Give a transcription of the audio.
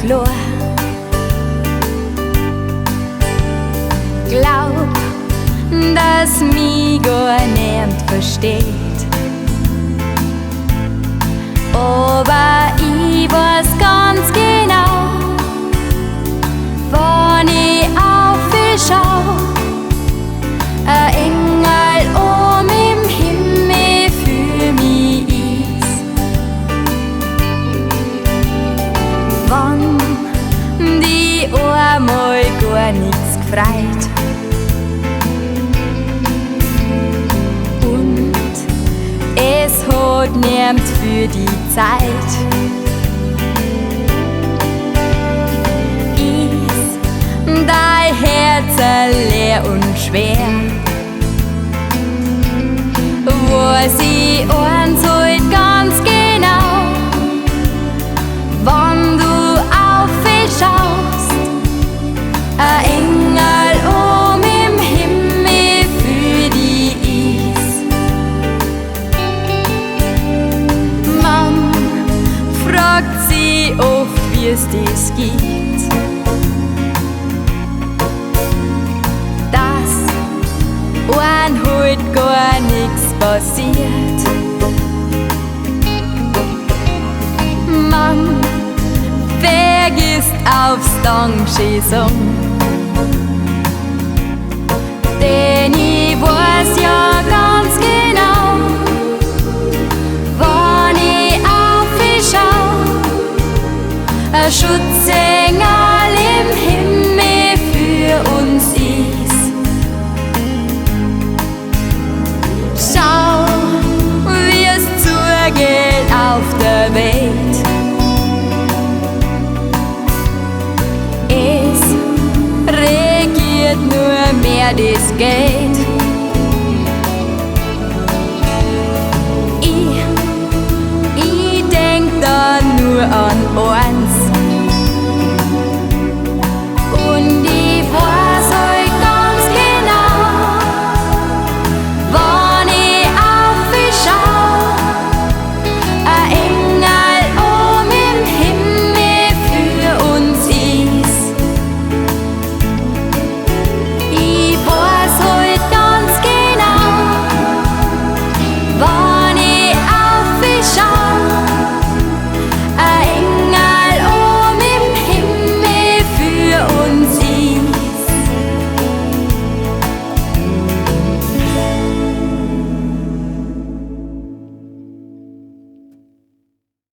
klar. Glaub, dass mich gar niemand versteht, aber ich weiß ganz genau, wenn ich aufschau, ein Engel im Himmel für mich ist. Wenn die einmal gar nichts gefreut und es hat niemand für die Zeit, ist dein Herz leer und schwer. Weiß ich eins halt ganz genau, wenn du aufschaust, ein Engel im Himmel für dich ist. Man fragt sich oft, wie es das gibt, dass ein halt gar nichts passiert. Man vergisst aufs Dankeschön, denn ich weiß ja ganz genau, wenn ich aufschau, ein Schutzengel im Himmel für uns ist. Schau, wie es zugeht auf der Welt. Es regiert nur mehr das Geld.